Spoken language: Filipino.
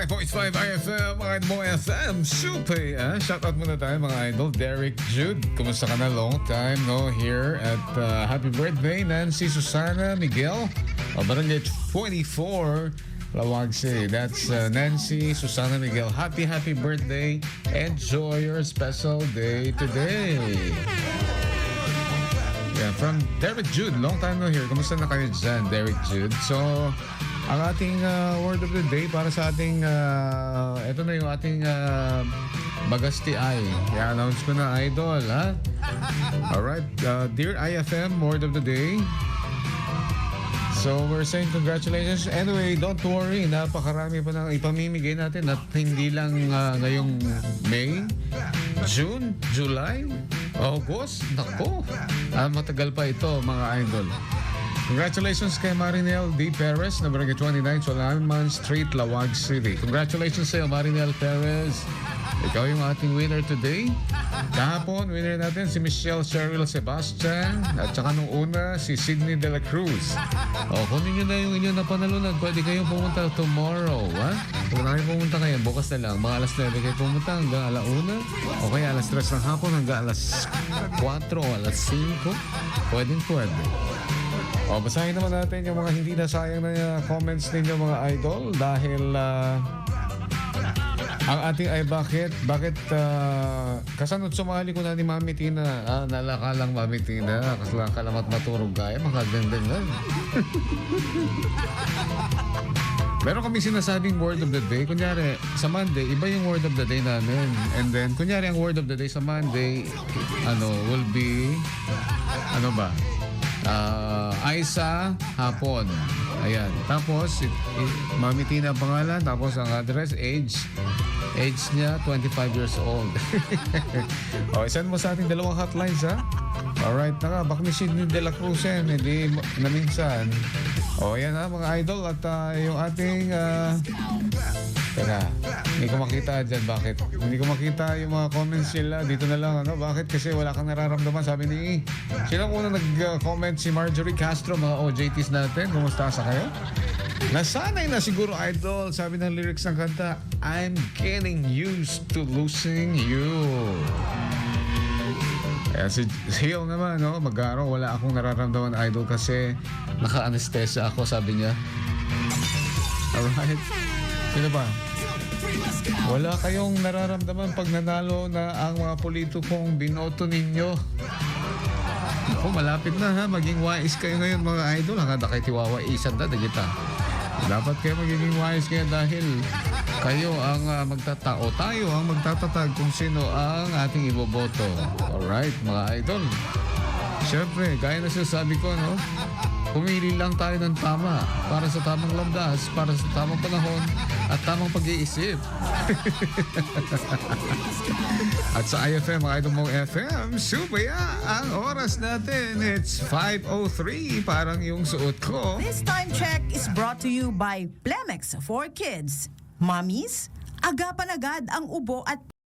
95.5 IFM, mga mo FM, super. Shoutout muna tayo mga idol. Derek Jude, kumusta ka na? Long time no here at happy birthday Nancy Susana Miguel, Barangay 24, Lawagse. That's Nancy Susana Miguel. Happy birthday. Enjoy your special day today. Yeah, from Derek Jude, long time no here. Kumusta na kayo dyan, Derek Jude? So, ang ating word of the day para sa ating ito na yung ating Bagasti Ay. I-announce ko na, idol, ha? Alright, dear IFM, word of the day. So we're saying congratulations. Anyway, don't worry, napakarami pa nang ipamimigay natin at hindi lang ngayong May, June, July, August. Nako, matagal pa ito mga idol. Congratulations kay Marinel D. Perez na Barangay 29, Solaman Street, Lawag City. Congratulations sa iyo, Marinel Perez. Ikaw yung ating winner today. Kahapon, winner natin si Michelle Cheryl Sebastian at saka nung una, si Sydney De La Cruz. Kunin nyo na yung inyong napanalunan. Pwede kayong pumunta tomorrow, ha? Kung na kayo pumunta kayo, bukas na lang. Mga alas 9 kayo pumunta hanggang alauna. O kaya alas 3 ng hapon hanggang alas 4 o alas 5. Pwede. Basahin naman natin yung mga hindi nasayang na comments ninyo mga idol dahil ang ating ay bakit kasanot sumali ko na ni Mami Tina. Nalakalang Mami Tina, kalamat maturog kaya, makagandang lang. Meron kami sinasabing word of the day. Kunyari, sa Monday, iba yung word of the day namin. And then, kunyari, ang word of the day sa Monday, will be, Aisa hapon. Ayan. Tapos, Mami Tina ang pangalan. Tapos, ang address, age niya, 25 years old. Send mo sa ating dalawang hotlines, ha? Alright, baka ni Sydney De La Cruz yan. Hindi na minsan. Ayan ha, mga idol. At yung ating... Teka, hindi ko makita dyan. Bakit? Hindi ko makita yung mga comments nila. Dito na lang, Bakit? Kasi wala kang nararamdaman. Sabi ni sino una nag-comment? Si Marjorie Castro, mga OJTs natin. Kumusta sa kayo? Nasanay na siguro, idol. Sabi ng lyrics ng kanta, I'm getting used to losing you. Kaya si Hill naman, mag-araw, wala akong nararamdaman, idol, kasi naka-anesthesia ako, sabi niya. Alright. Sino ba? Wala kayong nararamdaman pag nanalo na ang mga politikong binoto ninyo. Ako, malapit na, ha? Maging wise kayo ngayon, mga idol. Hanggang kay Tiwawa, isan na kita. Dapat kayo magiging wise kayo dahil kayo ang magtatao. Tayo ang magtatatag kung sino ang ating iboboto. Alright, mga idol. Siyempre, gaya na sinasabi ko, pumili lang tayo ng tama para sa tamang landas, para sa tamang panahon at tamang pag-iisip. At sa IFM, mga idol mong FM, subaya ang oras natin. It's 5:03, parang yung suot ko. This time check is brought to you by Plemex for Kids. Mommies, agapan agad ang ubo at